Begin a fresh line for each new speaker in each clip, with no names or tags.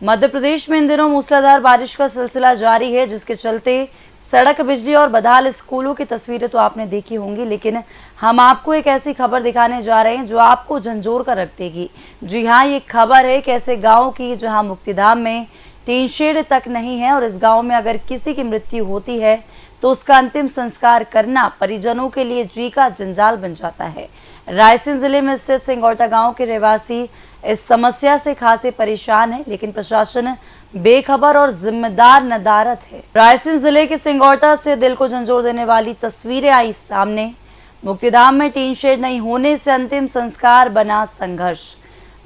मध्य प्रदेश में इन दिनों मूसलाधार बारिश का सिलसिला जारी है, जिसके चलते सड़क, बिजली और बदहाल स्कूलों की तस्वीरें तो आपने देखी होंगी, लेकिन हम आपको एक ऐसी खबर दिखाने जा रहे हैं जो आपको झंझोर कर रख देगी। जी हाँ, ये खबर है एक ऐसे गांव की जहां मुक्तिधाम में टीन शेड तक नहीं है और इस गांव में अगर किसी की मृत्यु होती है तो उसका अंतिम संस्कार करना परिजनों के लिए जी का जंजाल बन जाता है। रायसेन जिले में स्थित सिंगौटा गांव के रहवासी इस समस्या से खासे परेशान है, लेकिन प्रशासन बेखबर और जिम्मेदार नदारद है। रायसेन जिले के सिंगौटा से दिल को झंझोर देने वाली तस्वीरें आई सामने। मुक्तिधाम में टीन शेड नहीं होने से अंतिम संस्कार बना संघर्ष।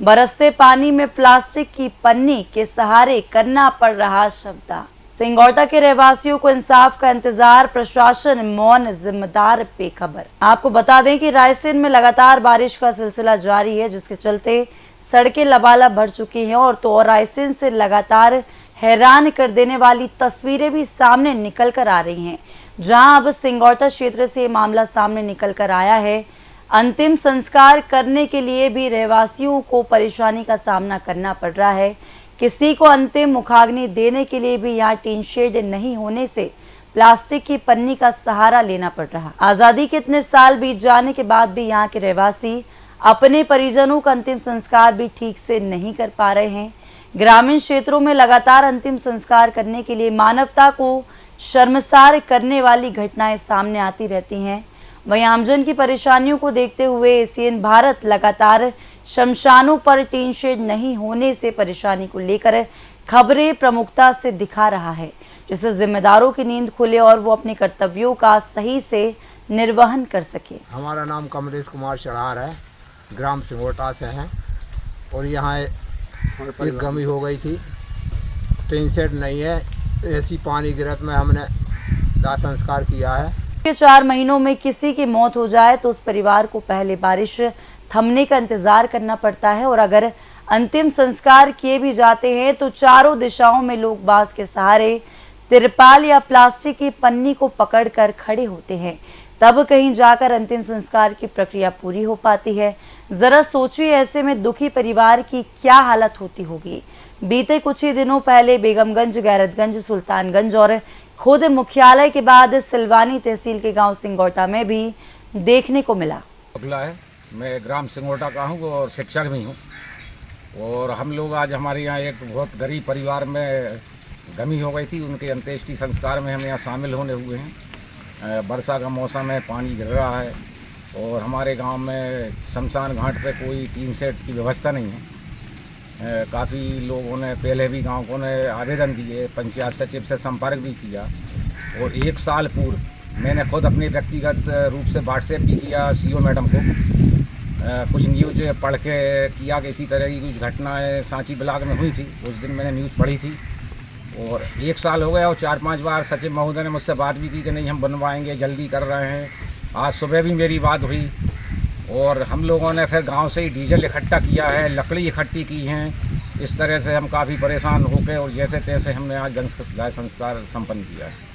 बरसते पानी में प्लास्टिक की पन्नी के सहारे करना पड़ रहा शब्दा। सिंगौटा के रहवासियों को इंसाफ का इंतजार, प्रशासन मौन, जिम्मेदार बेखबर। आपको बता दें कि रायसेन में लगातार बारिश का सिलसिला जारी है, जिसके चलते सड़कें लबालब भर चुकी हैं और रायसेन से लगातार हैरान कर देने वाली तस्वीरें भी सामने निकल कर आ रही हैं। जहां अब सिंगौटा क्षेत्र से ये मामला सामने निकल कर आया है। अंतिम संस्कार करने के लिए भी रहवासियों को परेशानी का सामना करना पड़ रहा है। किसी को अंतिम मुखाग्नि देने के लिए भी यहाँ टीन शेड नहीं होने से प्लास्टिक की पन्नी का सहारा लेना पड़ रहा। आजादी के इतने साल बीत जाने के बाद भी यहाँ के रहवासी अपने परिजनों का अंतिम संस्कार भी ठीक से नहीं कर पा रहे हैं। ग्रामीण क्षेत्रों में लगातार अंतिम संस्कार करने के लिए मानवता को शर्मसार करने वाली घटनाएं सामने आती रहती हैं। वहीं आमजन की परेशानियों को देखते हुए एशियन भारत लगातार शमशानों पर टीन शेड नहीं होने से परेशानी को लेकर खबरें प्रमुखता से दिखा रहा है, जिससे जिम्मेदारों की नींद खुले और वो अपने कर्तव्यों का सही से निर्वहन कर सके।
हमारा नाम कमलेश कुमार चढ़ार है, ग्राम सिंगौटा से हैं और यहाँ एक गमी हो गई थी। टीन शेड नहीं है, ऐसी पानी गिरत में हमने दाह संस्कार किया है।
4 महीनों में किसी की मौत हो जाए तो उस परिवार को पहले बारिश थमने का इंतजार करना पड़ता है और अगर अंतिम संस्कार किए भी जाते हैं तो चारों दिशाओं में लोग बांस के सहारे तिरपाल या प्लास्टिक की पन्नी को पकड़कर खड़े होते हैं, तब कहीं जाकर अंतिम संस्कार की प्रक्रिया पूरी हो पाती है। जरा सोचिए ऐसे में दुखी परिवार की क्या हालत होती होगी। बीते कुछ ही दिनों पहले बेगमगंज, गैरतगंज, सुल्तानगंज और खुद मुख्यालय के बाद सिलवानी तहसील के गांव सिंगौटा में भी देखने को मिला।
मैं ग्राम सिंगौटा का हूँ और शिक्षक भी हूँ और हम लोग आज हमारे यहाँ एक बहुत गरीब परिवार में गमी हो गई थी। उनके अंत्येष्टि संस्कार में हम यहाँ शामिल होने हुए हैं। वर्षा का मौसम है, पानी गिर रहा है और हमारे गांव में शमशान घाट पे कोई टीन शेड की व्यवस्था नहीं है। काफ़ी लोगों ने पहले भी गाँव को ने आवेदन दिए, पंचायत सचिव से संपर्क भी किया और 1 साल पूर्व मैंने खुद अपने व्यक्तिगत रूप से व्हाट्सएप भी किया सीओ मैडम को। कुछ न्यूज़ पढ़ के किया कि इसी तरह की कुछ घटनाएं सांची ब्लॉक में हुई थी। उस दिन मैंने न्यूज़ पढ़ी थी और 1 साल हो गया और 4-5 बार सचिव महोदय ने मुझसे बात भी की कि नहीं हम बनवाएंगे, जल्दी कर रहे हैं। आज सुबह भी मेरी बात हुई और हम लोगों ने फिर गांव से ही डीजल इकट्ठा किया है, लकड़ी इकट्ठी की हैं। इस तरह से हम काफ़ी परेशान हो गए और जैसे तैसे हमने आज दाह संस्कार संपन्न किया है।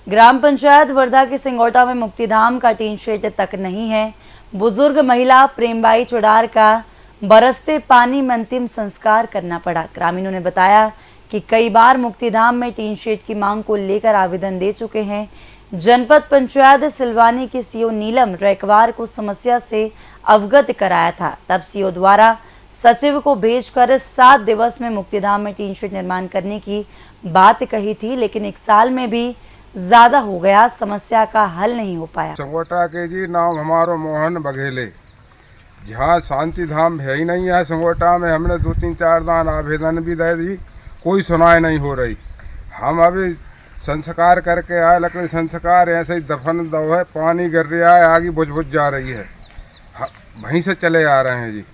ग्राम पंचायत वर्धा के सिंगौटा में मुक्तिधाम का टीन शेड तक नहीं है। बुजुर्ग महिला प्रेमबाई चुड़ार का बरसते पानी में अंतिम संस्कार करना पड़ा। ग्रामीणों ने बताया कि कई बार मुक्तिधाम में टीन शेड की मांग को लेकर आवेदन दे चुके हैं। जनपद पंचायत सिलवानी की सीओ नीलम रैकवार को समस्या से अवगत कराया था। तब सीओ द्वारा सचिव को भेजकर 7 दिवस में मुक्तिधाम में टीन शेड निर्माण करने की बात कही थी, लेकिन 1 साल में भी ज्यादा हो गया, समस्या का हल नहीं हो पाया।
सिंगौटा के जी नाम हमारो मोहन बघेले। जहाँ शांति धाम है ही नहीं है सिंगौटा में। हमने 2-3-4 दान आवेदन भी दे दी, कोई सुनाई नहीं हो रही। हम अभी संस्कार करके आए, लकड़ी संस्कार ऐसे ही दफन दो है, पानी गिर रहा है, आगे बुझ जा रही है, वहीं से चले आ रहे हैं जी।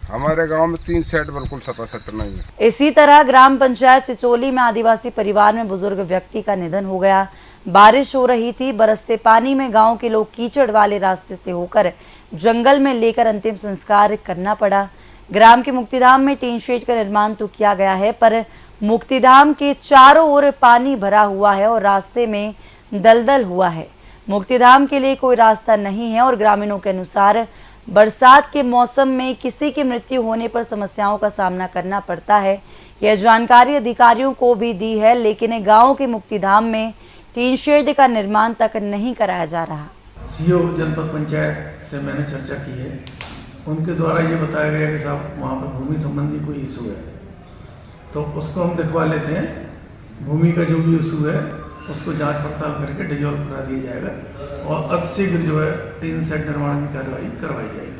हमारे गांव में 3 शेड बिल्कुल सपासट नहीं है।
इसी तरह ग्राम पंचायत चिचोली में आदिवासी परिवार में बुजुर्ग व्यक्ति का निधन हो गया। बारिश हो रही थी, बरसते पानी में गांव के लोग कीचड़ वाले रास्ते से होकर जंगल में लेकर अंतिम संस्कार करना पड़ा। ग्राम के मुक्तिधाम में टीन शेड का निर्माण तो किया गया है, पर मुक्तिधाम के चारों ओर पानी भरा हुआ है और रास्ते में दलदल हुआ है। मुक्तिधाम के लिए कोई रास्ता नहीं है और ग्रामीणों के अनुसार बरसात के मौसम में किसी की मृत्यु होने पर समस्याओं का सामना करना पड़ता है। यह जानकारी अधिकारियों को भी दी है, लेकिन गांव के मुक्तिधाम में टीन शेड का निर्माण तक नहीं कराया जा रहा।
सीओ जनपद पंचायत से मैंने चर्चा की है। उनके द्वारा ये बताया गया कि साहब वहाँ पर भूमि संबंधी कोई इशू है, तो उसको हम दिखवा लेते हैं। भूमि का जो भी इशू है उसको जांच पड़ताल करके डिजॉल्व करा दिया जाएगा और अतिशीघ्र जो है टीन शेड निर्माण की कार्रवाई करवाई जाएगी।